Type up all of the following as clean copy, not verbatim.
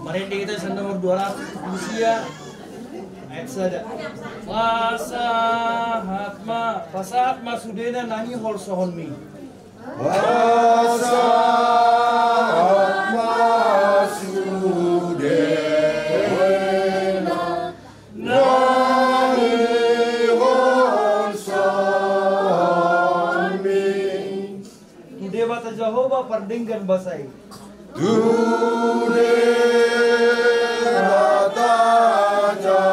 Mereka kita sa nomor 200 Lucia ayat sada. Pasahat ma sudena nani hol sohon mi. Pasahat ma sudena nani hol sohon mi. Tude bata Jehovah pardinggan basai. Tude bata Jehovah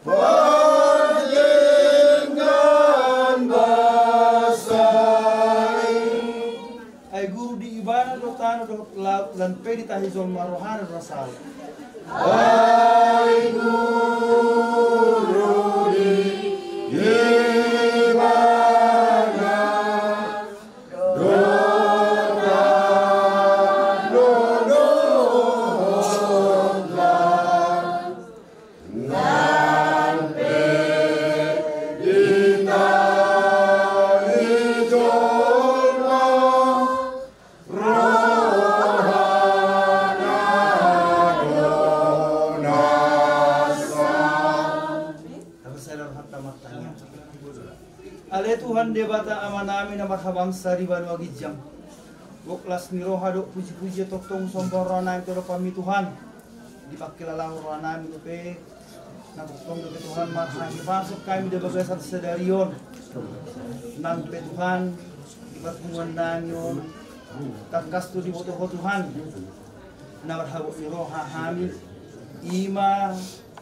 pardinggan basai. Ay guru di ibana do tano do lan pedi tahizol marohan rasal. Ay guru di ibana Ale Tuhan debata amanami na makabangsa riban wagijang. Buklas ni rohado puji-puji toktong sombong rana itu pami Tuhan. Dipakilalang rana mi pe na toktong do Tuhan marhani pasok kami de bagasan sedarion. Nang pe Tuhan ibatungan nanyon takas tu di boto Tuhan. Na marhabo ni roha hamil ima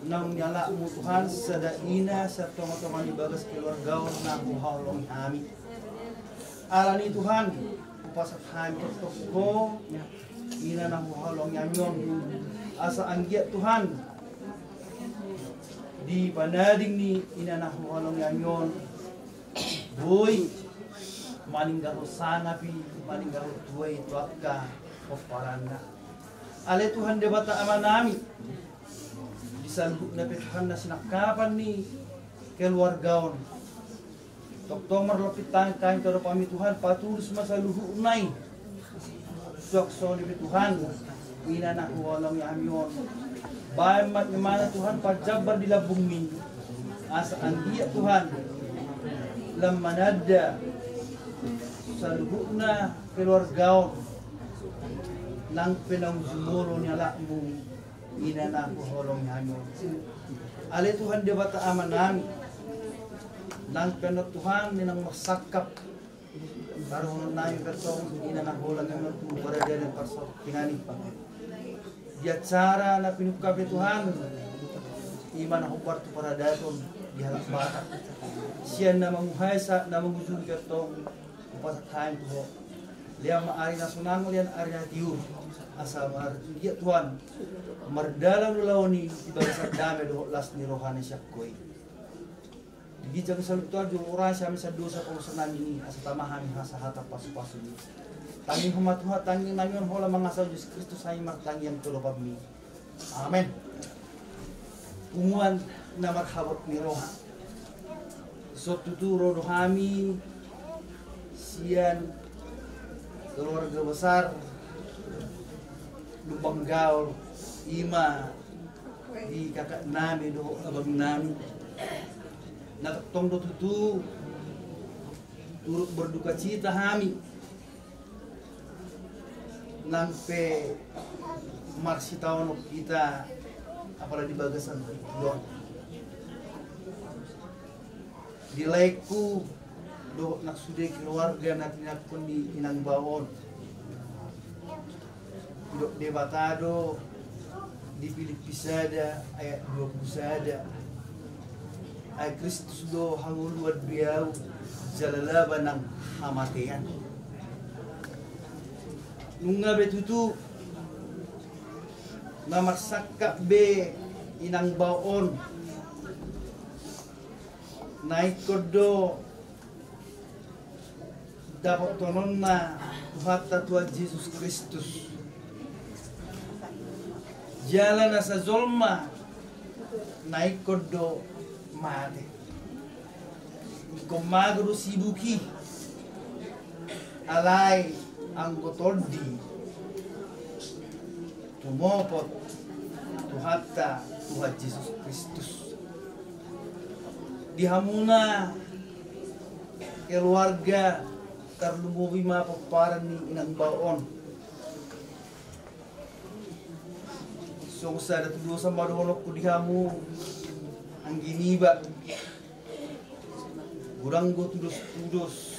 nang nyala mu Tuhan sadaina serta teman bagas keluarga na muhalong kami. Alani Tuhan upasat kami toko ina na muhalong nyanyon asa anggiat Tuhan di banading ni ina na muhalong nyanyon boy maninggaru sangapi maninggaru tuai tuaka oparanda. Ale Tuhan debata amanami salbuk na Tuhan na sinakapan ni keluargaon. Doktor lopitan kain karo pami Tuhan patulus masaluhu unay. Sokso ni Tuhan ina na walang yamyon. Bayan mat mana Tuhan pajabar di labung min. Asa andiya Tuhan lam manada saluhu na keluargaon. Nang pinang sumuro niya lakmo ina na holong nyanyo. Ale Tuhan dia bata aman nami. Nang penot Tuhan ninang masakap. Baru na yung persong ina na holang nyanyo tu para dia ng persong pinani pa. Dia cara na pinukap Tuhan. Iman na hukwar tu para daton di halak bata. Siya na manguhay sa na mangujung kertong upasakain tuho. Liang maari na sunang liang ari na tiyo. Asa dia Tuhan mardalang lawni ibasa dame do las ni rohani syakoy. Di jaga salutuan jo ora sami sa dosa ko sa nami asa tamahan hasa hata pasu-pasu ni. Tanging humatuha tanging nanyon hola mangasaw Yesus Kristus ay martangyan tulo pabmi. Amen. Umuan na marhabot ni roha. So tuturo rohami sian keluarga besar lubang gaul ima di kakak nami do abang nami nakatong do tutu turut berduka cita hami nampe marsi tahun kita apalagi bagasan yon di laiku do nak sudah keluarga nak pun di inang bawon dok debatado dipilih pisada ayat 20 sada ay Kristus do hanguluad biyaw jalalaban ng kamatayan nung nga betutu na marsaka be inang baon naikod do dapat tonon na hata Tuhan Yesus Kristus jalan sa zolma naikod do mate kumagro sibuki alay anggotoldi tumopot tuhatta Tuhan Yesus Kristus dihamuna keluarga terlumuwi ma paparan ni inang baon sungsa ada tuduh sama dohonok ku dihamu ang giniba kurang go tudos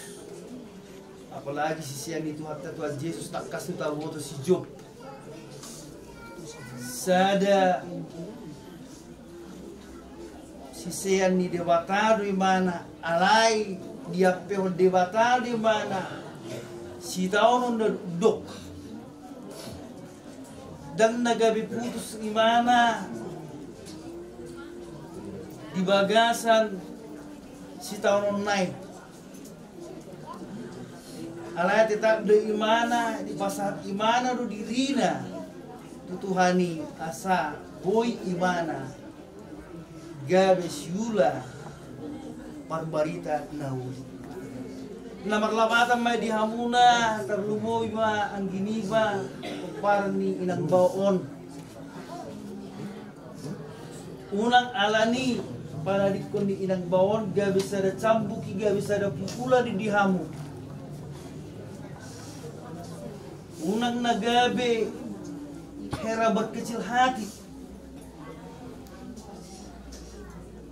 apalagi sisian itu hatta Tuhan Yesus tak kasih tahu waktu si Job sada sisian ni dewata di mana alai dia pehon dewata di mana si tahun dok dan nagabi putus di mana di bagasan si tahun naik alai tetap di mana di pasar imana do dirina tutuhani asa boy imana gabe siula parbarita nauli namar labatan may dihamuna terlumoy ma ang giniba parni inang baon unang alani para dikon di inang baon gabe sada cambuki gabe sada pukula di dihamu unang nagabe herabat kecil hati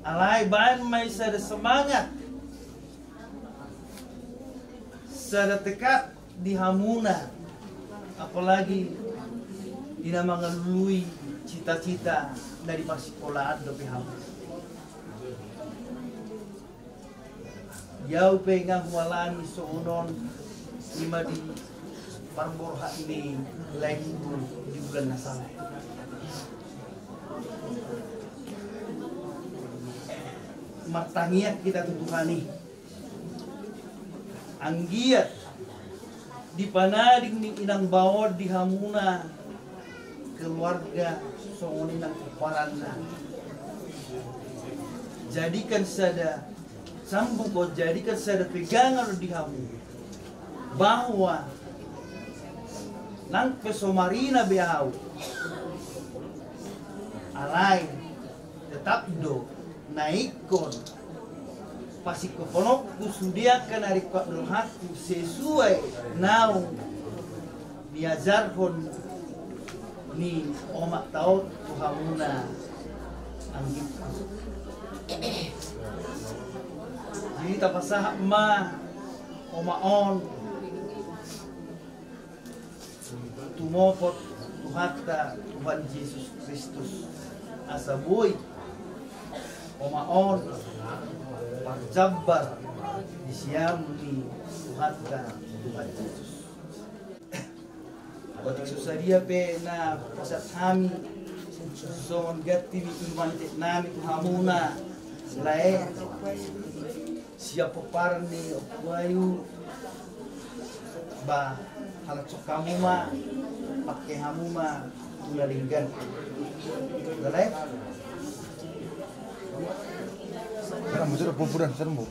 alai bahan may sada semangat sada tekad di hamuna apalagi dina mangalului cita-cita dari pasikolaan do pihamu yau pengang walani soonon lima di parborha ini lain di bulan nasala martangiat kita tutuhani anggiat di panadig ni inang bawod di hamuna keluarga songonin ng kuparanna jadikan sada sambung ko jadikan sada pegangan di hamu bahwa nang pesomarina beau alay tetap do naikon pasikoponok kusudiakan dari hakku sesuai nau diajarkon ni omak taut tuhamuna anggit jadi tapasah ma omaon tumopot tuhatta Tuhan Yesus Kristus asaboy omaon parjabar disiamuni tuhatta Tuhan Yesus batik susadia pe na pasat kami son gatti ni iman te nami tuhamuna lae siapa parni wayu ba halacok kamu ma pakai hamu ma tulalinggan dalai Sekarang muncul pemburan, sekarang mau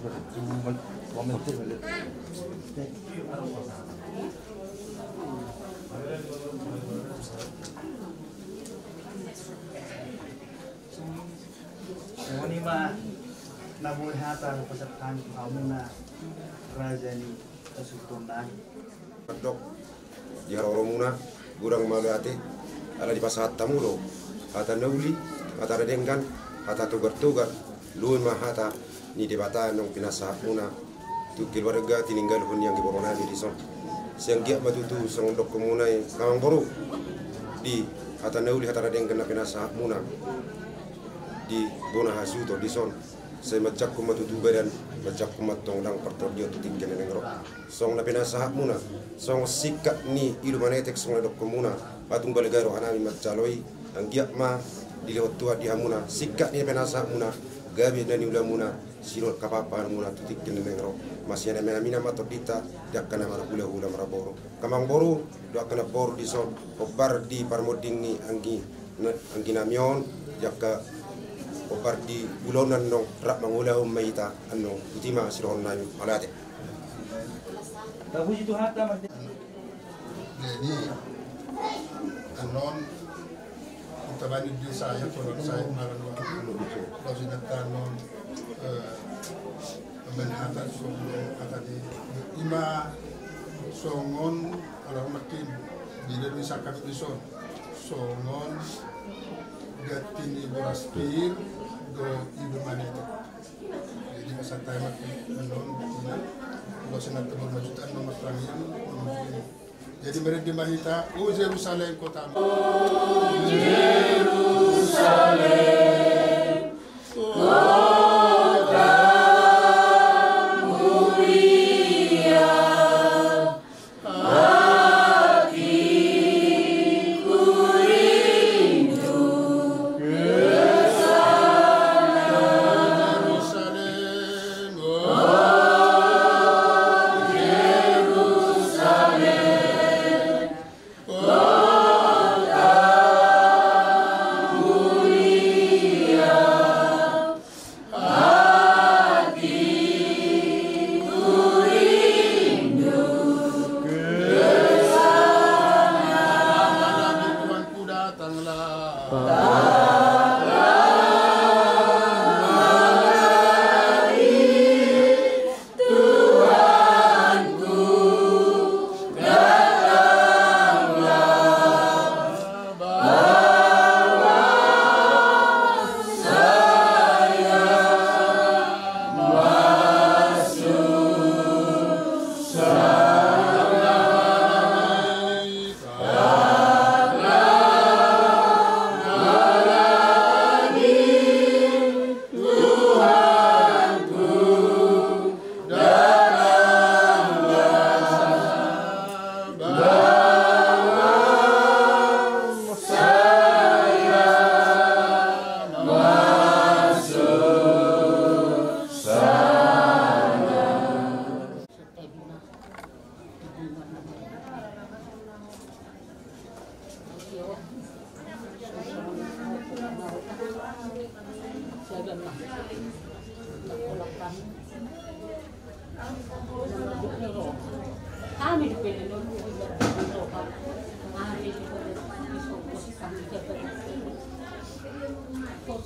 komentar balik. Ini mah nabuh hata pasatkan kamu na raja ni kasutunan. Dok, di Haroromuna, gurang magati, ada di pasat tamulo, hata nauli, hata redengkan, hata tugar-tugar, luun mahata, ni debata nong pinasa muna, tu keluarga tininggal hun yang giborona di son. Siang giat matutu song dok komunai kamang boru, di hata nauli hata redengkan na pinasa muna, di bona hasuto di son. Saya macak kumatutu badan, macak kumatong dang pertordio tuting kene nengro. Song na pinasa muna, song sikat ni ilu manetek song na dok komuna, patung baligaro hanami macaloi, ang giat ma dilewat tua di hamuna, sikat ni pinasa muna, gabi na ni ulamuna, sirot kapapan muna tutik kene nengro. Masih ada menamina matodita, dak kana marapula hula maraboro. Kamang boru, doa kana boru di son, obar di parmoding ni anggi namion, jaka obar di bulonan nong rak mangulah mayita anong utima siron nayu alate. Tahu itu hatta anon kita banyak di saya kalau saya malam waktu kalau sudah tanon menhatat songon kata di ima songon kalau makin bila bisa kami son songon gatini boraspir do ibu maneta jadi masa time anon ina kalau senat tebal majutan nomor perangian jadi mereka di Mahita, Jerusalem kota. Jerusalem kota mulia, hatiku rindu ke sana. Jerusalem, oh Jerusalem. Kami di PNU hari di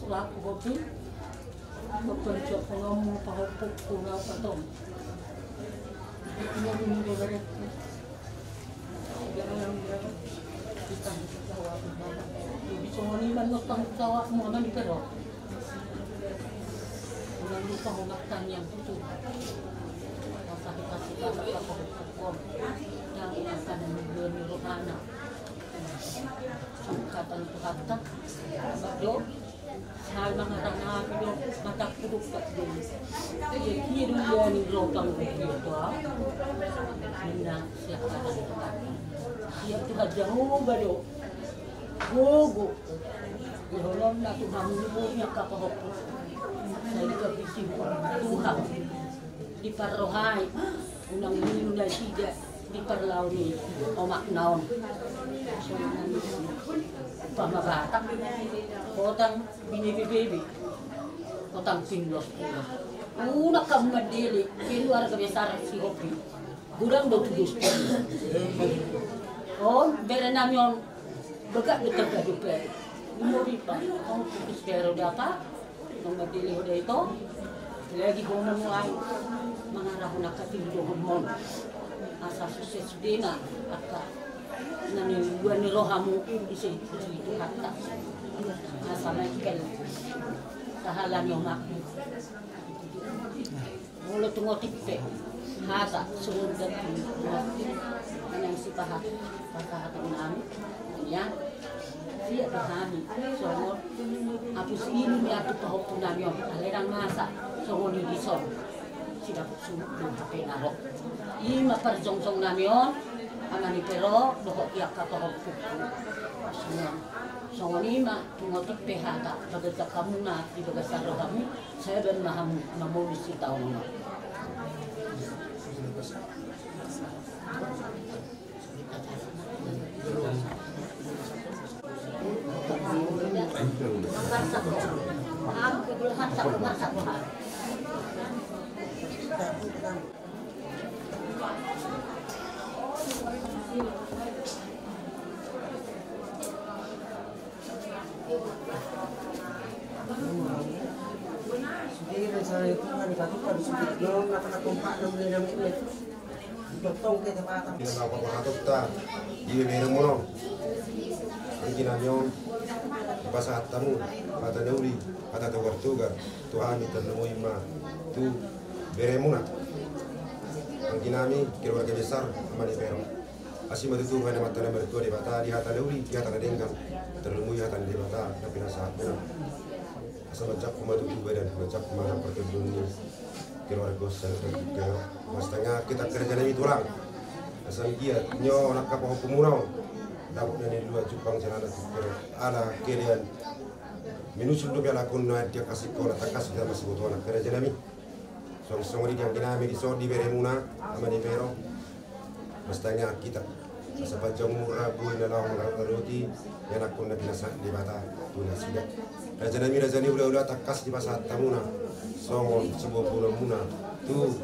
selaku hobi bekerja pengamu pahopuk punau patom ini minggu dari jangan kita jawab jadi semua ini mana tanggung jawab mana di kerok dengan lupa mengakan yang itu masa kasih kata pahopuk yang akan memberi rohana kata itu kata bado hal mengarang video mata kuduk kat dia dia dulu ni rotang video tu minda siapa dia tu jauh bado gogo holom na tu hamu nya ka pa hopo saya ka bisi Tuhan di parohai unang minum dan tidak di perlauni omak naon pamabata kotang bini-bibi kotang pinlos una kamadili keluar kebiasaan si hopi gurang do tudus oh berenamion bekat betul dupe mau pipa oh tudus kero data kamadili udah itu lagi homo mulai mengarah nak katindu homo asa sukses dina akka nani wani rohamu isi itu hatta asa Michael sahalan yo makmu mulut ngotipe hasa sudah nang si pahat pahat nami ya siap kami somor hapus ini ni atu pahok punamyo alerang masa somor ni dison sidak sumuk do penaro ima parjongsong namyon amani pero dohok yak katohok semua songonima tungotik pehata baga kamu na di baga saro kami saya ben maham namoni si taon na Napapakatok di meron mo no. Ang ginanyo, pasahat tamu, kata nauli, kata tugar-tugar, Tuhan iternemuy ma, tu bere mo na. Ang ginami, keluarga besar, amani pero. Asih matutuhan na mata na mertua di bata, di hata nauli, di hata na dengkang, ternemuy hata di bata, na pinasahat mo na. Asa macam kumatutu badan, macam kumana perkebun ni, keluarga besar juga, mas tengah kita kerja nabi tulang. Asal dia nyo nak kapal kumurau dapat nani dua Jepang sana pero ala kalian minusul do bela kun na dia kasih kola takas dia masih butuh anak kerja nami song yang dinami di so di beremuna ama di pero mestanya kita asa panjang murah buin na lawan roti yang aku na binasa di bata tuna sida kerja nami ulah takas di pasar tamuna song sebuah bulan muna tu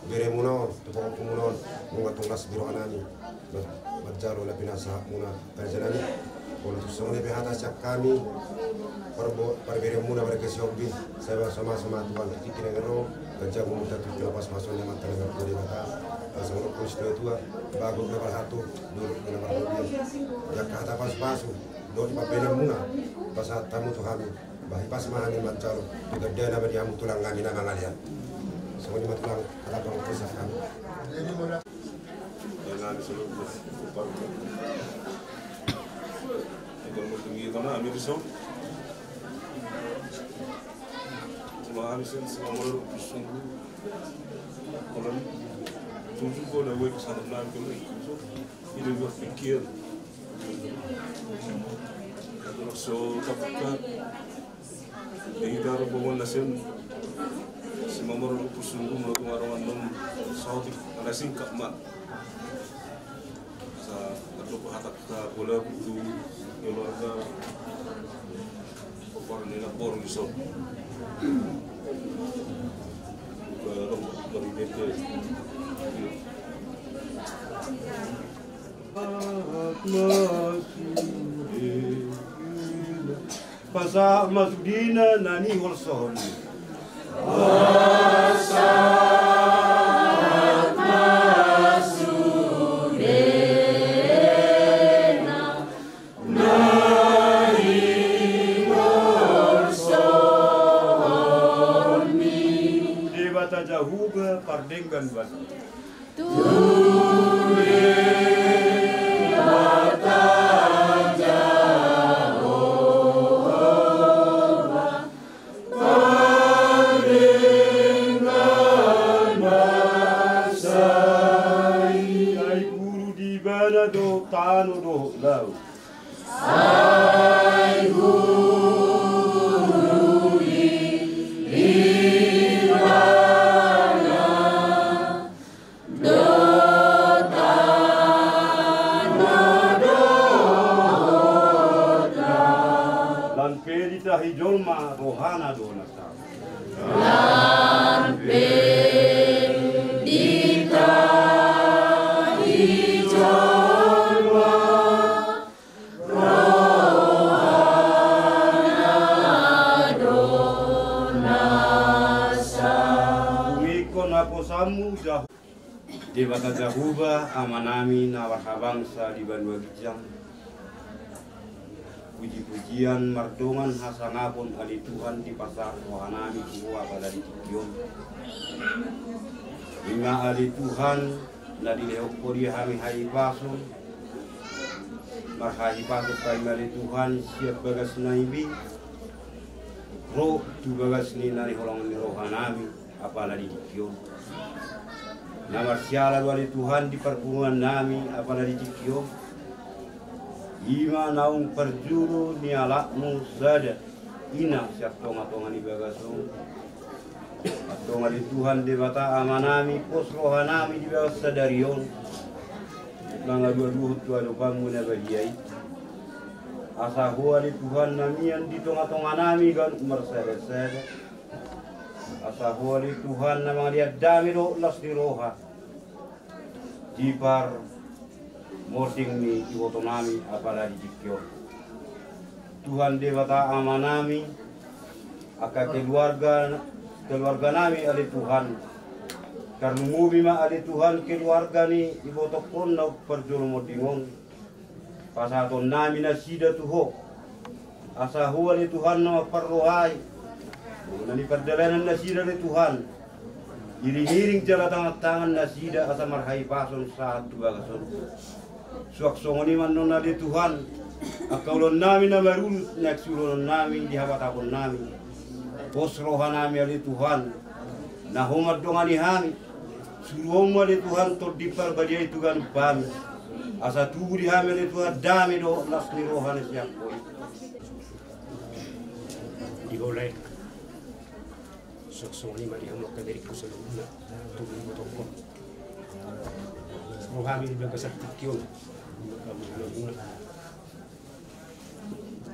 beremunon, tu pokok kumunon, mengatunglas biro anani, berjalo lebih nasa muna kerjanani, kalau tu semua lebih atas siap kami, perberemuna berkesiobi, saya sama Tuhan fikir negero, kerja memutar tu lepas masuknya mata negara tu di mata, semua konstitusi tua, bagus level 1, dulu level 2, ya kata pas masuk, dua di beremuna, pas tamu tu kami, bahi pas mahani berjalo, juga dia nama dia mutulang kami nama ngalian. Semuanya matulang alat orang kisah kami. Jadi mulai. Jangan disuruh upah. Itu bertinggi karena ambil risau. Cuma habisin semua orang bersungguh. Orang tujuh kau dah buat kesana benar kau ni. Ini buat fikir. So kapka. Ini dah berbuat nasion. Si mamar ko sungguh melakukan arawan non sauti alasing kakma sa atlo hatak ka bola itu keluarga orang nila borong iso orang dari dete Pasa masudina nani holson. Dewata Jahuba Pardenggan Bas. Do tanu do lau. Sai guru dimana do tanu do lan pedita hijolma rohana do nasa. Lan pedita Dewata Jahuba amanami nawar bangsa di Bandua Gijang. Puji-pujian mardongan hasangapun ali Tuhan di pasar rohanami kuwa pada di Tikion. Hingga ali Tuhan na dilehokori hami hai pasun. Marhahi pasun kami ali Tuhan siap bagas naibi. Roh tu bagas ni nari holongan rohanami apalagi di Tikion. Nama siala wali Tuhan di perpungan nami apalagi di Tikio. Ima naung perjuru ni alakmu saja. Ina siap tonga-tonga ni bagasung. Tonga di Tuhan di bata amanami pos rohanami di bagas sadarion. Nanga dua-dua tua lupamu na bagiai. Asa hua di Tuhan namian di tonga-tonga nami kan umar sada-sada. Asa holi Tuhan na mga diadami do las di roha. Jipar moting ni iwoto nami apalagi jikyo. Tuhan dewata amanami aka keluarga keluarga nami ali Tuhan. Karena mumi ma ali Tuhan keluarga ni ibotokon na perjolo modingon. Pasaton nami na sida tuho. Asa huwa ali Tuhan na parrohai. Nani perjalanan na sida ali Tuhan. Iring-iring jala tangan na sida asa marhai pason saat bagason. Suak songoni man non ali Tuhan. Akaulon nami na marulus naksulon nami di habatakon nami. Posrohan nami ali Tuhan. Nahumat dongani hami. Suruhong ali Tuhan tordipar badiai Tuhan pami. Asa tugu di hami ali Tuhan dami do lasni rohan siap koi. Dioleh soksoni mari hamok kaderi kusaluna tugu botokon. Rohami di belakang saktikion.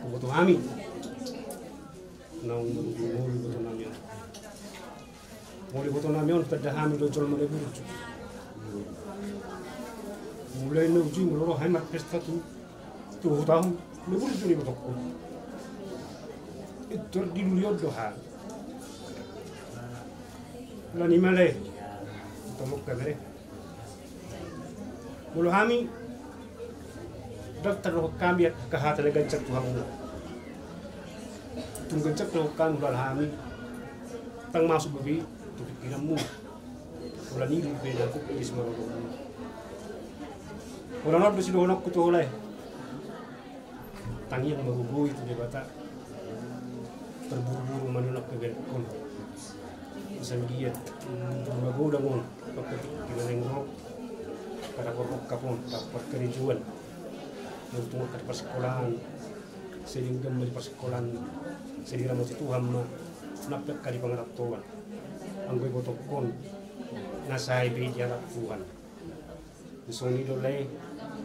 Kuboto hami. Naung muli boto namion. Muli boto namion tada hami do jol mare buruju. Mulai no uji muloro hemat pesta tu tahun no buruju ni botokko. Itu di luliot doha. Lani male. Tomok kamere. Mulu hami daftar roh kami kahata na gancak Tuhan mo. Tung gancak roh kami ulal hami tang masuk babi tu pikiran mo. Wala ni beda ko is marunong. Wala na bisi doon ako to ulay. Tangi ang maguguy tu di bata. Terburu-buru manunak ke kon. Isang giat maguda mo pagkatik kinanengro para korok kapon dapat kerijuan. Tunggu ke persekolahan, sehingga di persekolahan sehingga masih Tuhan napet kali pengarap Tuhan. Anggoy botokon nasai be jarak Tuhan. Disoni dolai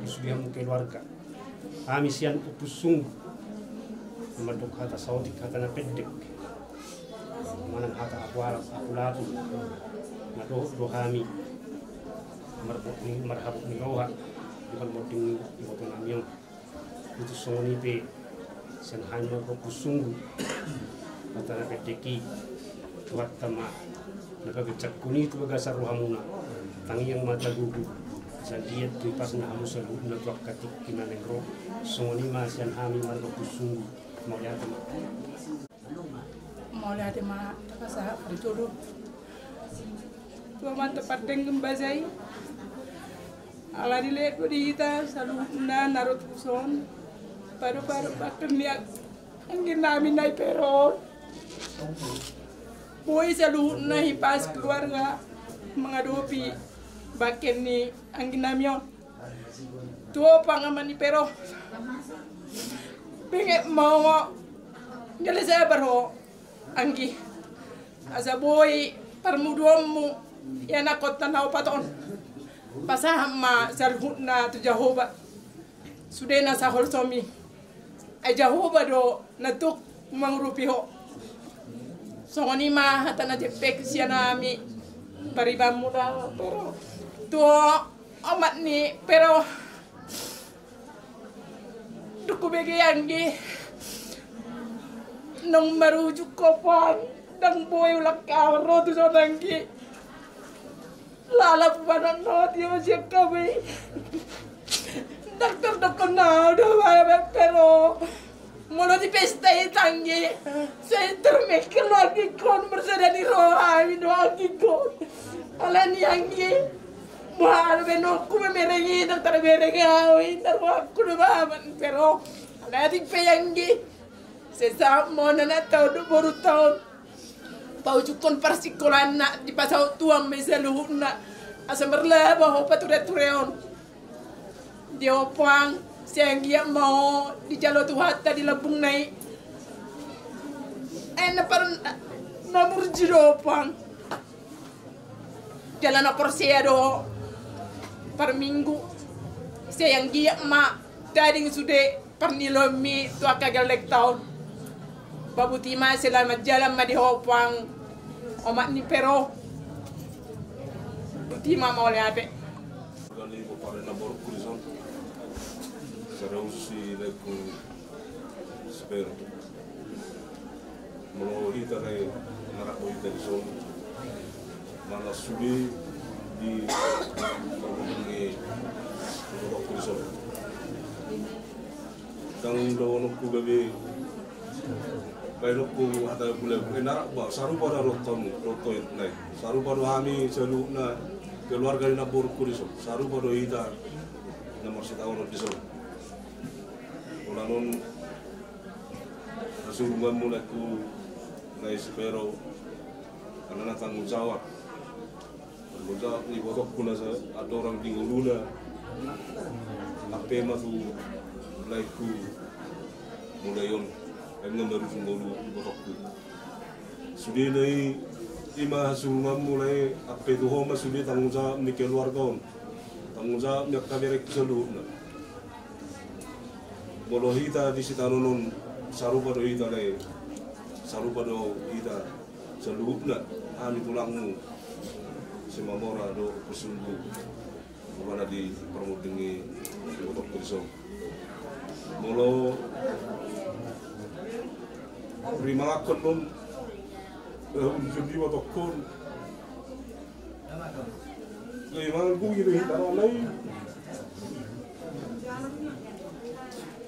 disudihan keluarga. Amisian upusung memaduk hata saudik hata na pendek. Manang hata aku harap aku latu. Madoh dohami. Marhab ni roha. Bukan moding iboto namion. Itu songoni pe sen hanya ko kusung kata na peteki tuat tama nakagacak kuni tu bagasar rohamuna tangi yang mata gugu san diet tu pas na hamusa na tuak katik kinanengro songoni ma sen hami man ko kusung mau lihat ma takasa perjodoh tua man tepat dengan bazai ala dile kita selalu narot kuson paru-paru bakal niat angin namin na pero boy selalu nahi pas keluarga mengadopi baken ni angin namin tuo pangaman ni pero pengen mau jadi saya baru anggi asa boy parmuduamu ya nakot tanaw paton pasahama sarhuna tu Jehovah sudah nasa holsomi ay Jehovah do natuk mangrupiho so ni ma hata na jepek siya nami pariba muda pero to amat ni pero duku begian gi nong marujuk ko pan dang boy ulak karo tu so danggi lala padan no dia siap kami dokter na udah pero mula di pesta itanggi saya termekir lagi kon bersama di rohani lagi kon alan yangi mahal beno ku merengi dokter merengi awi aku udah pero ada di peyangi sesama nana tahu baru tahun paujukon persikolan nak di pasau tuang mesaluh nak asa merleba hopa ture-tureon dia opang siang dia mau di jalo tuhata di labung naik na par namur jiro opang jalan porsiado per minggu siang dia ma tadi sudah pernilomi tua kagalek tahun babu tima selamat jalan ma di hopang omak ni pero tima mau lihat Organi ko pare na bor kurizon. Sarausi le ko spero. Molo hita kay narako hita di son mana subi di permungi Rok di son. Kang dawono ku gabe Bairo ku hata bule narak ba saru pada roton nai saru pada kami seluna keluarga di nabur ku di son saru pada hita nomor setahun di son. Ulanon rasulungan mulai ku nai sepero karena tanggung jawab ni botok kuna sa ada orang tinggal luna apa matu mulai ku mulai on dengan baru sungguh botokku sudah nai ima sungan mulai apa itu homa sudah tanggung jawab ni keluarga on tanggung jawab ni kaberek seluruhnya bolo hita di sitanonon saru pada hita nai saru pada hita seluruhnya kami tulangmu semamora do kusunggu mana di permutingi botok kurisong molo terima akon non jadi botok kun memang gue gitu taruh lagi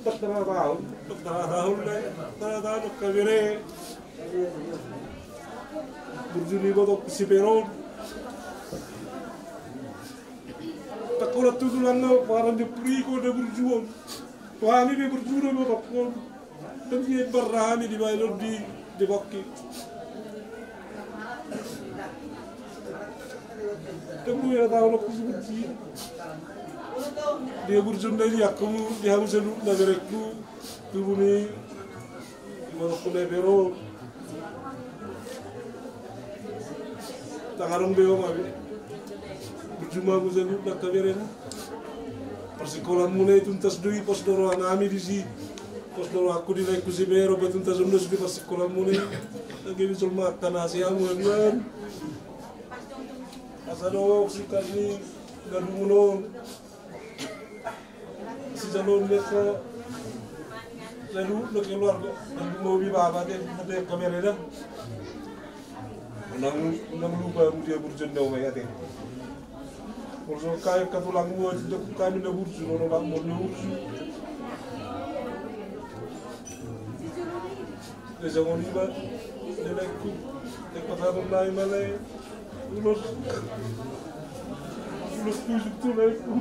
Tara tahun lagi tara kabire berjuni botok si peron takurat tu lang na parang di priko na berjuang. Kami may berjuang mo tapos. Tapi barrami di bailor di baki. Kamu ya tahu nak kusuci. Dia berjuang dari aku, dia harus selalu nagarekku. Tubuh ni, mana pun lebero. Takarong beo mabi. Berjumpa aku selalu nak kaberin. Persikolan mulai tuntas dui pos doro anami di si pos doro aku di naik kusi mero betuntas undas di persikolan mulai. Lagi bisul makan nasi amu kan. Asado si kali gadumunon. Si jalon mereka lalu nak keluar dan mobil bapa dia ada kamera dah. Nang lupa dia berjendau mayat. Kalau kaya katulang mo, kami na bursu, no lang mo na bursu. Desa ko niba, nilai ko, nagpatapon na yung malay, ulos tusok tulay ko.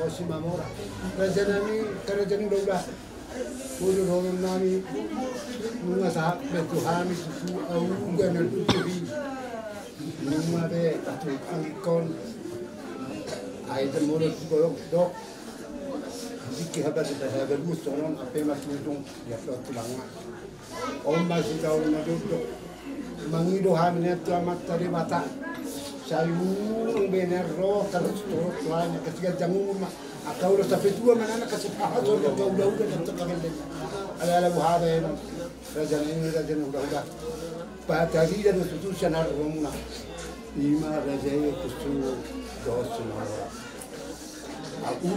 Si Mamora, kerja nami kerja ni dola, bodoh orang nami, bunga sahab betuhan itu awugan itu di, bunga be atau angkon, Aida mulut dok. Jika habar bus sonon apa masudung ya tulanga. Masih tahu duduk. Mangido hamilnya tu amat tadi mata. Sayung bener roh terus turut tuanya ketika jangun mah. Akau udah sampai tua mana nak kasih pahat sudah udah tentu kagak deh. Ada buhada yang raja udah. Tadi dan itu senar rumah. Lima raja itu sudah dos semua. Aku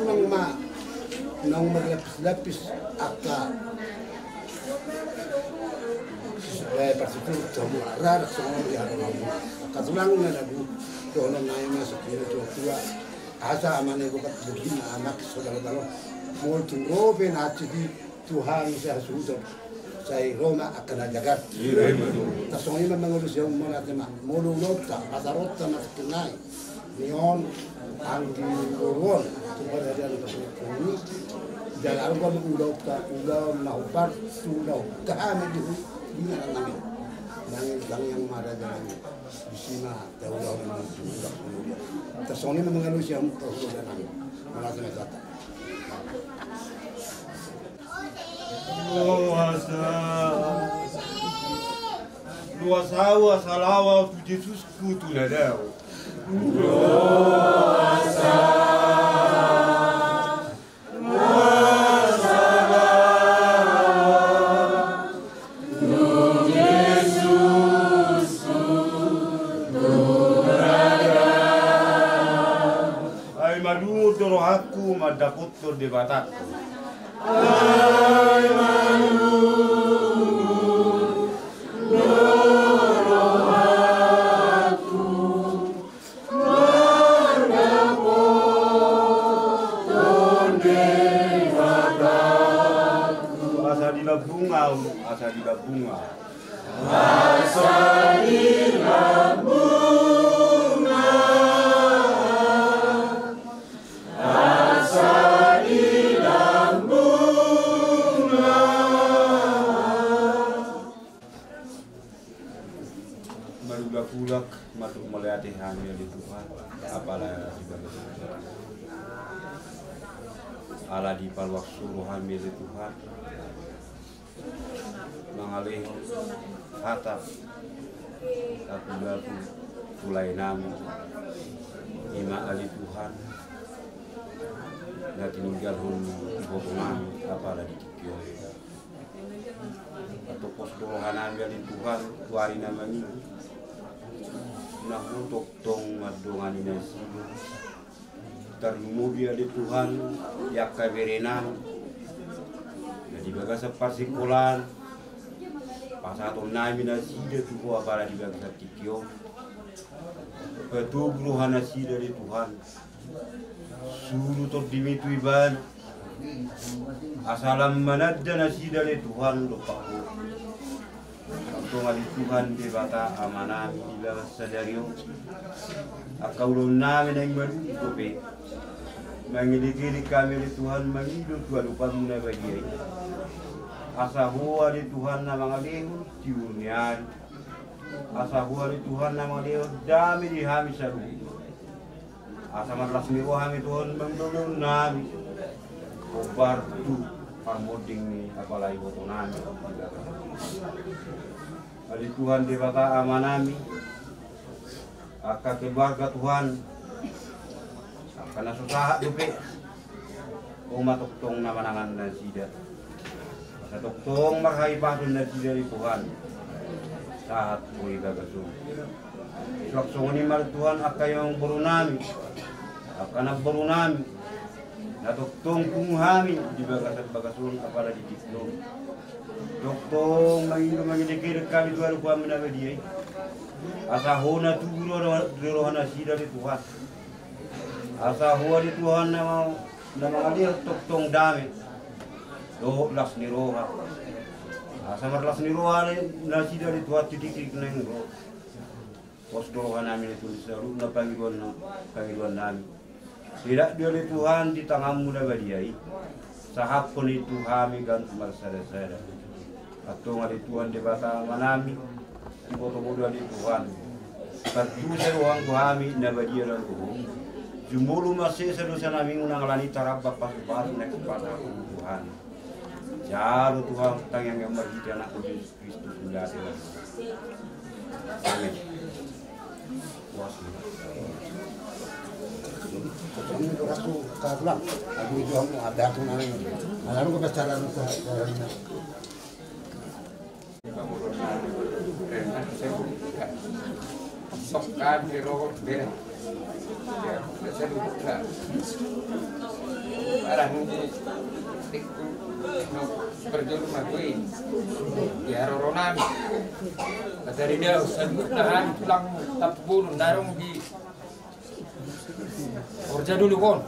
nang berlapis akak. Partitur semua rara semua di hadapan. Katulang lagu dolan naik masuk tua. Asa amane bukat begini anak saudara-saudara. Mau tunggu penati di Tuhan saya sudah. Saya Roma akan jaga. Tasong ini mengurus yang mana tema. Mulu rota, pasarota masih kenai. Neon, angki gorwon. Kepada dia ini. Jalan gua udah naupar, sudah kami di nangin. Nangin yang marah jalan. Di sini tahu orang sudah kemudian. Tasong ini mengurus yang sudah nangin. Mana tema kata. Luasawa salawa tu Jesus kutu nadao. Ay malu doro aku madapot dor de batak. Ay malu asa di bunga. Maruga kulak matuk melihat hamil di Tuhan, apalah di ala di palwak suruh hamil di Tuhan. Mengalih hatap aku laku tulai nami ima ali Tuhan nggak tinggal hubungan apalah di tikio atau pos dorohanan dari Tuhan tuari namanya nah untuk tong adongan ini termudia di Tuhan yakka berenang jadi bagas pasikulan pasaton nami nasida tu ko para di bagas tikio betul hanasi dari Tuhan suruh tot dimitu iban asalam manadda nasi dari Tuhan dopaku atau ngali Tuhan di bata amanami di bagas sadario akaulun nami nang baru kope mangiliki kami di Tuhan mangidu Tuhan lupa muna bagi asa huwa di Tuhan na mga lehon tiunian asa huwa di Tuhan na mga lehon dami di hami sa lupa asa matlas mi ko hami Tuhan mangdulong nami obar tu pangmoding ni apalay boto nami ali Tuhan di bata amanami aka keluarga Tuhan aka nasusaha dupe umatuktong na manangan na sida Tuktong makaipaton na dari Tuhan saat boleh gagasun. Laksong ni mal Tuhan akayong berunami, akanak berunami. Natuktong kumuhami di bagasun apalagi di tiklong. Tuktong mangidikir kami Tuhan kuha menabadiay. Asahona tuguro rohana sida di Tuhan. Asahua di Tuhan na mga tuktong dami. Doh las ni roha, sama las ni roha nasi dari tuat titik neng roh. Pos roha nami itu seru na panggilan nami. Tidak dia Tuhan di tanganmu na badiai. Sahap pun itu kami gantu marsada-sada. Atau ngari Tuhan di bata manami, ibu bodoh di Tuhan. Pertu seruang kami na badiai lalu. Jumulu masih sedosa nami unangalani tarabba pas nek pada Tuhan. Jalo Tuhan tang yang gambar di anak Yesus Kristus menjadi. Amin. Kami aku kagulang, aku itu ada aku nang. Lalu ko bicara sa Sokkan di roh beda. Ya, saya lupa. Barang ini tikku berjuru magui. Ya roronan. Dari dia sebut tahan tulang tapun darung di Orja dulu kon.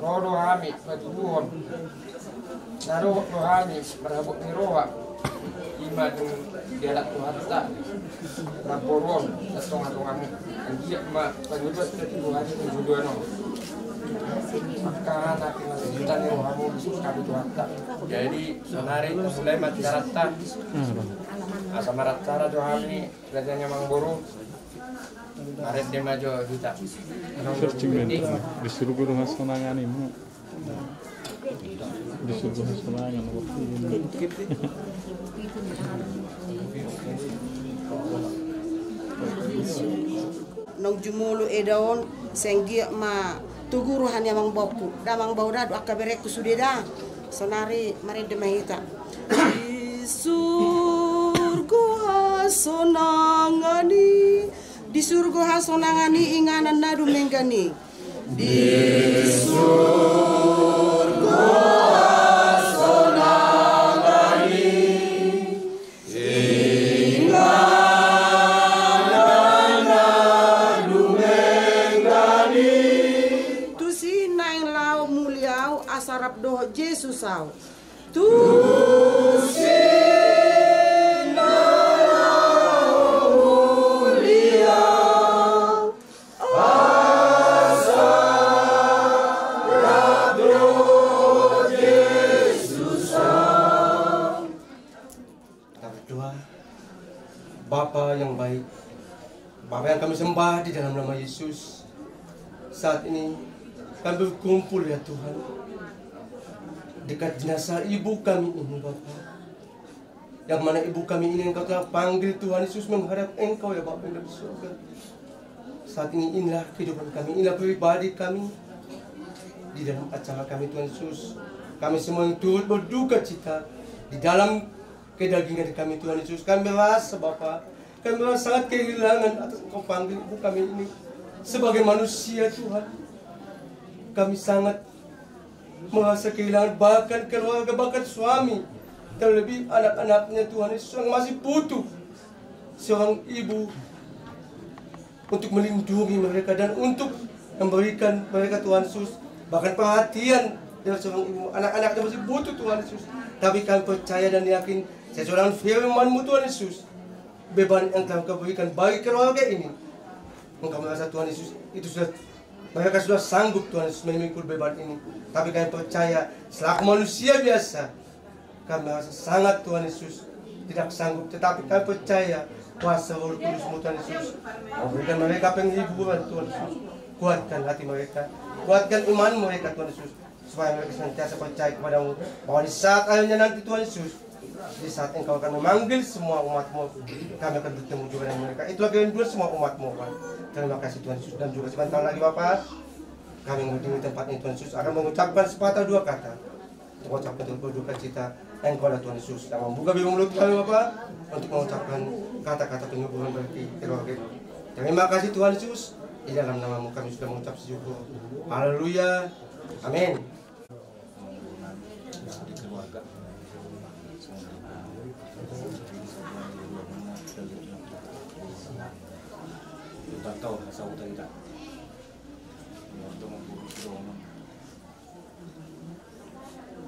Rodo hami patuhon. Naro rohani berhabuk ni roha. Ima dung dialak Tuhan tak laporon datang dia ma penyebut dari Tuhan itu no. Maka anak kita ni rohamu kami Tuhan tak. Jadi senari mulai masyarakat. Asa maratara Tuhan ni kerajanya mangboro. Aret dia maju kita. Disuruh guru hasanangan ini. Disuruh hasanangan waktu ini. Nong jumulu edaon senggia ma tuguruhan yang boku damang baura do akabereku sudeda sonari mari demahita di surga sonangani di surga sonangani inganan nadu menggani di surga sarap doh Yesus au tu mulia asarap doh Yesus au. Kita berdoa, Bapa yang baik, Bapa yang kami sembah di dalam nama Yesus. Saat ini kami berkumpul ya Tuhan dekat jenazah ibu kami ini Bapa, yang mana ibu kami ini Engkau telah panggil Tuhan Yesus menghadap Engkau ya Bapa yang di surga. Saat ini inilah kehidupan kami, inilah pribadi kami di dalam acara kami Tuhan Yesus. Kami semua yang turut berduka cita di dalam kedagingan kami Tuhan Yesus. Kami merasa Bapa, kami merasa sangat kehilangan atas Engkau panggil ibu kami ini sebagai manusia Tuhan. Kami sangat merasa kehilangan bahkan keluarga, bahkan suami, terlebih anak-anaknya Tuhan Yesus yang masih butuh seorang ibu untuk melindungi mereka dan untuk memberikan mereka Tuhan Yesus bahkan perhatian dari seorang ibu. Anak-anaknya masih butuh Tuhan Yesus, tapi kami percaya dan yakin sesuai firman-Mu Tuhan Yesus, beban yang telah Kau berikan bagi keluarga ini, Engkau merasa Tuhan Yesus itu sudah, mereka sudah sanggup Tuhan Yesus memikul beban ini. Tapi kami percaya selaku manusia biasa kami merasa sangat Tuhan Yesus tidak sanggup. Tetapi kami percaya kuasa Roh Kudus-Mu Tuhan Yesus memberikan mereka penghiburan Tuhan Yesus. Kuatkan hati mereka, kuatkan iman mereka Tuhan Yesus, supaya mereka senantiasa percaya kepadamu bahwa di saat akhirnya nanti Tuhan Yesus, di saat Engkau akan memanggil semua umat-Mu, kami akan bertemu juga dengan mereka. Itulah kerinduan semua umat-Mu Tuhan. Terima kasih Tuhan Yesus. Dan juga sebentar lagi Bapak, kami mengunjungi tempat ini Tuhan Yesus akan mengucapkan sepatah dua kata untuk mengucapkan berduka cita Engkau adalah Tuhan Yesus yang membuka bibir mulut kami Bapak untuk mengucapkan kata-kata penghiburan bagi keluarga. Terima kasih Tuhan Yesus, di dalam nama-Mu kami sudah mengucap syukur. Haleluya, amin. Tahu asal udah tidak. Untuk mengurus doang.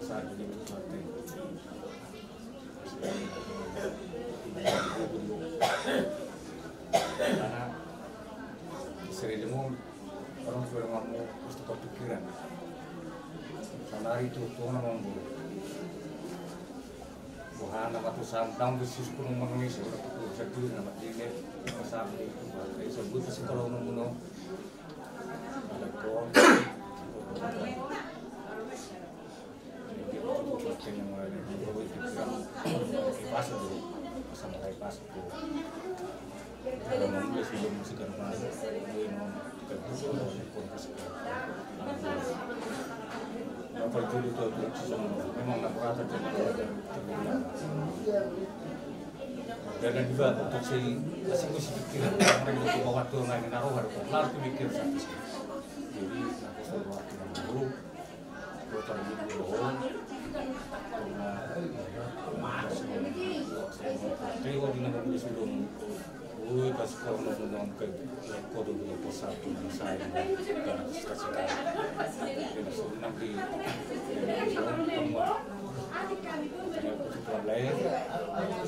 Saat ini berarti. Karena sering demo orang tua kamu pasti kepikiran. Sanari itu tuh ngomong bukan nama tu santang besis pun mengemis orang tu sedih nama ini masalah itu sebut kalau menguno memang rata dan juga untuk si masih pikiran orang itu bawa tuh main naruh harus mikir satu jadi aku selalu waktu dulu kalau dulu Tengok di negara ini sebelum pas kalau nonton ke kode dulu posatu di saya dan cita-cita dan sebelum nanti kebutuhan lain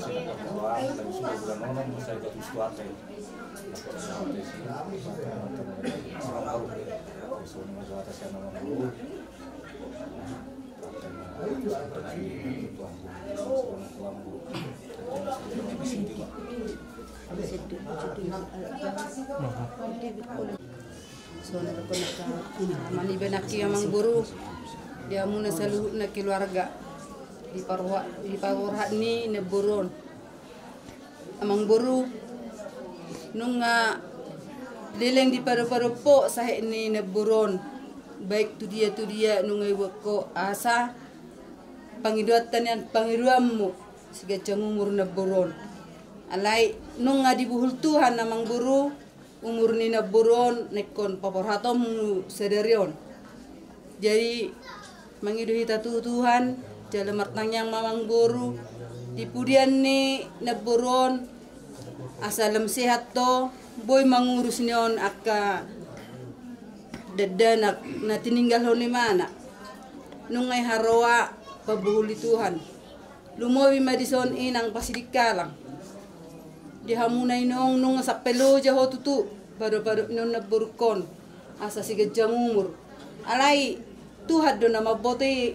saya berdoa dan sudah bulan nonton saya jatuh suatu mani benaki amang buru dia muna saluhut na keluarga di parwa ni na buron amang buru nung leleng di paru-paru po sahe ni na buron baik tu dia nung ko asa pangiduatan yan pangiruammu siga umur na buron alay nung dibuhul Tuhan namang buru umur ni na buron nekon paporhatom sederion jadi mangiduhi tatu Tuhan jalamat nangyang mamang buru dipudian ni na buron asalam sehat to boy mangurus niyon akka dadanak na tininggal ho ni mana nung ay harawa pabuhuli Tuhan lumowi madison inang pasidikalang dihamunay nung sa pelo jaho tutu baru nung naburkon asa sige jamumur alay Tuhan do na mabote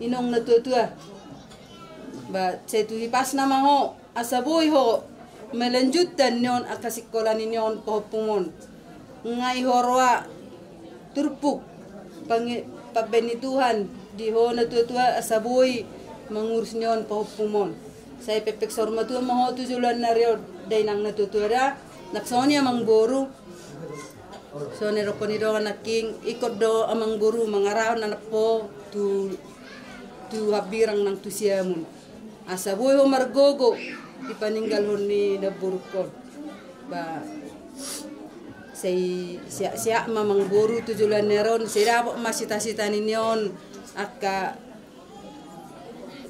inong natutua ba setu hipas na maho asa boy ho melanjutan nyon akasikola ni nyon pohopumon ngai horwa turpuk pabeni Tuhan di ho natutua asa boy mangurus nyon pohopumon saya pepek sorma tu maho tujulan nario dainang natutura naksonya amang boru so ne rokoni do naking ikot do amang boru mangaraw na po tu habirang nang tusiamun asa boy ho margogo ipaninggal ho ni naburukon ba say siya mamang boru tujulan neron sirabo masita-sita ninyon akka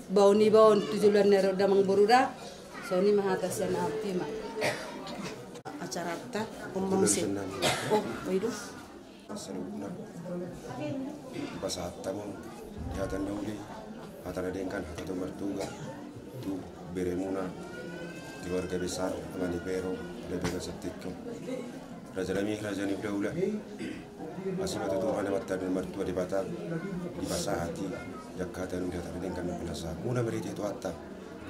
bauni baun tujulan nero damang boruda so ni mahatas yan altima acara ta pemangsin oh itu saluna pasata mo yatan nauli atara dengkan hatu mertuga tu beremuna keluarga besar amani pero lebih setikko raja ni daula masih matu Tuhan mata dan mertua di batal di pasahati jakatan dia tak dengan penasa muna meriti itu atta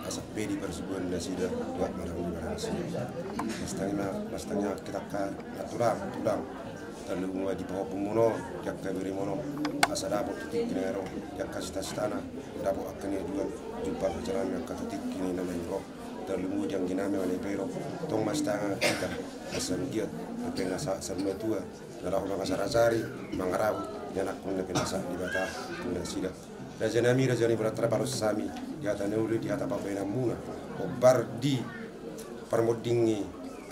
asap bedi persebuan nasida buat marang di barang sini mastanya kita ka natural tudang terlalu di bawah pemuno jakka beri mono asa dapat titik nero jakka stana dapat akan dua jumpa perjalanan yang katutik kini namanya roh terlalu yang giname oleh pero tong mastanga kita asam giat penasa sama tua darah orang asarasari mangarabu janak pun penasa di bata nasida Raja Nami beratra paru sami di hata neuli di hata papena muna obar di parmodingi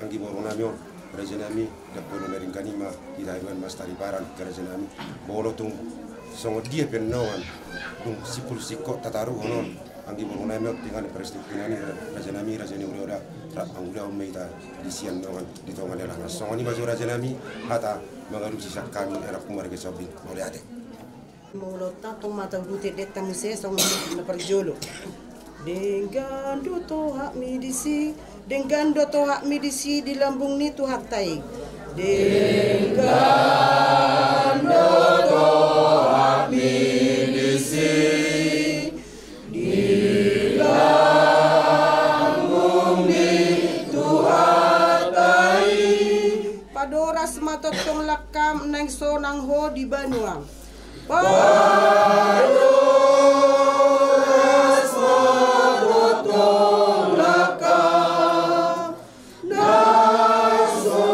anggi boru namion Raja Nami dapat dari kanima di Taiwan mas taribaran ke Raja Nami bolo tung songo dia penongan tung sipul sikot tataru honon anggi boru namion dengan peristiwa Raja Nami ora rak anguda umeita di sian nongan di tongan lerang songo ni maju Raja Nami hata mengarusi sak kami era kumarga sobin oleh ade Mulota tong mata buti deta muse song na perjolo. Dengan do to hak midisi, dengan do to hak midisi di lambung ni tu hak tai. Dengan do to hak midisi di lambung ni tu hak tai. Padoras mata tong lakam nang sonang ho di Banuang. Padoras mabotong laka naso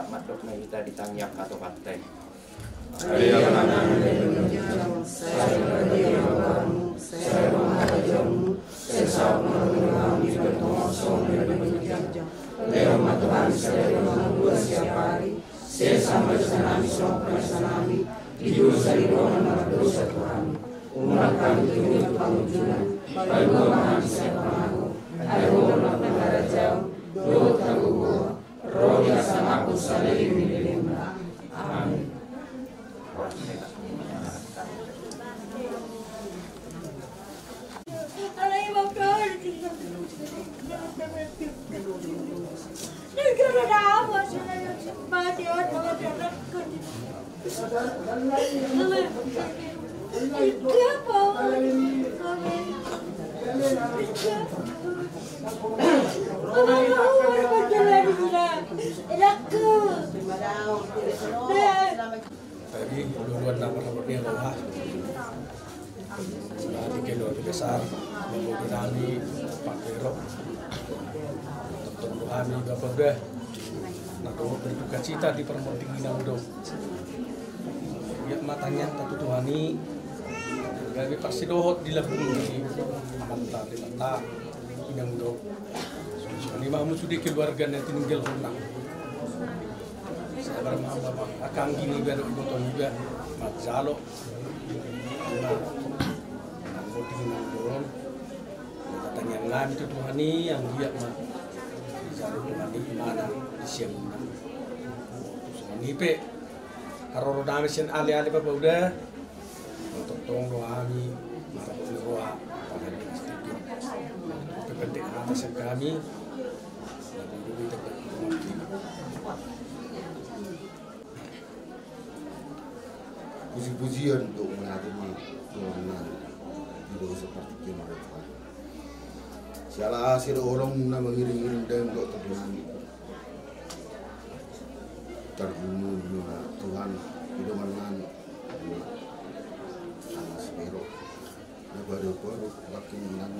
tak matok na kita ditanyak atau katai. Amin. Tadi duluan nama-namanya adalah di keluarga besar mengurangi Pak Vero untuk kami Bapak Dah nak berduka cita di permotingan udah ya matanya satu Tuhani dari pasti dohot dilakukan di mata inang udah ini mahu sudah keluarga nanti tinggal hunang saya bermaham akan gini biar botol juga mat jalo motingan dorong katanya ngam itu Tuhani yang dia mah jalo Tuhani mana di siang nipe karoro dami sen ale Bapak udah untuk tong doami marah doa pada studio penting atas kami puji-pujian untuk menghadiri dorongan hidup seperti kemarin. Sialah hasil orang nak mengiring-iring dan untuk Tuhan terbunuh Tuhan hidup dengan anak sepero baru makin menang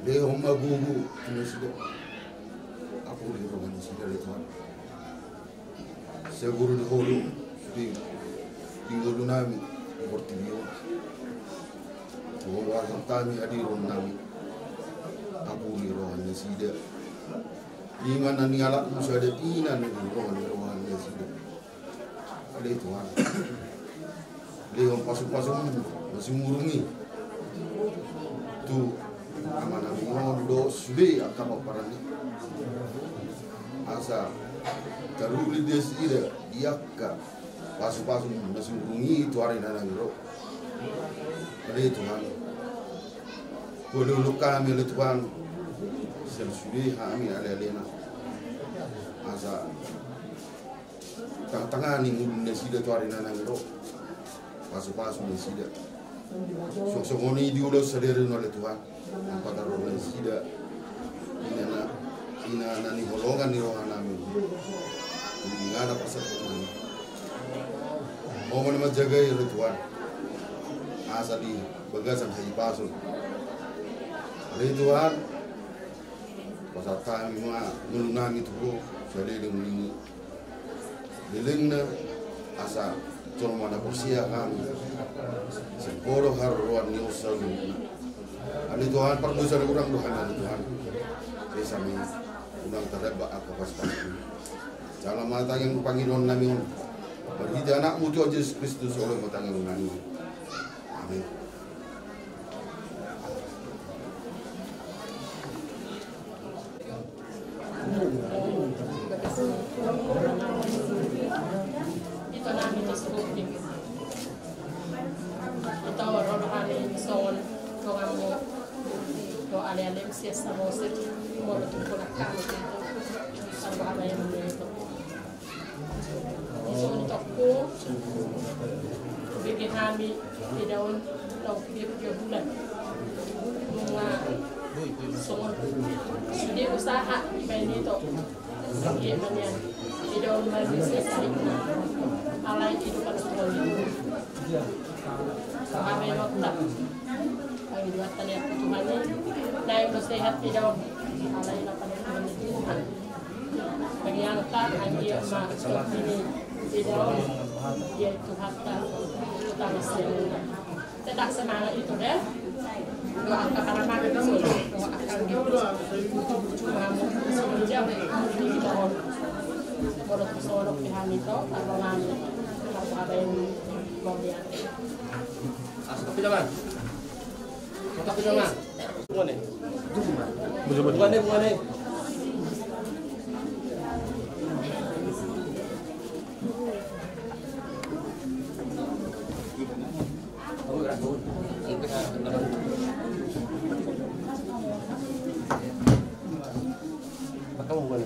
dia homa gugu kini sudah aku di rumah sudah dari Tuhan saya guru di hulu tinggal nami seperti dia bahwa kami hadir nami aku di rohani sudah iman dan ngalak musuh ada inan di rohani sudah ada Tuhan dia pasung-pasung masih murungi tu amanah ngondo sudah akan parani asa teruli dia sida dia ka pasung-pasung masih murungi tu hari nanang ro ada Tuhan boleh kami oleh Tuhan selesai kami alena asa tang-tangan ni murungi sida tu hari nanang ro pasung-pasung sida sok-sokoni diulos sederin oleh Tuhan pada rohani sida ina nani holongan di rohani namin hindi nga na pasal Tuhan mau naman jagay oleh Tuhan asa di bagasan sa ipason oleh Tuhan pasal kami mga nulunami tuko sa liling na asa cuma mana kursia kami sepuluh haruan News ada Tuhan perdosa kurang Tuhan ada Tuhan saya sami undang terhadap apa pasti dalam mata yang Panginoon namin bagi anakmu Tuhan Yesus Kristus oleh mata yang namin amin. Siesta musik mau tumpul akan itu sama ada yang itu ini toko bikin kami di daun dia bulan bunga semua sudah usaha ini itu gimana di daun bisnis alai itu kan semua kami waktu kami buat tanya Tuhan dahil sehat di daw alay na panahon ni Tuhan. Pagyan ka Senggia ma ini tidak dia itu harta utama sekali. Tetap semangat itu deh. Doa para mami itu doa akan gitu. Cuma sejauh ini kita boleh bersolok di hari itu atau mami apa yang mau lihat. Tapi jangan. Tapi jangan. Bukan nih. Bukan nih. Kamu bukan.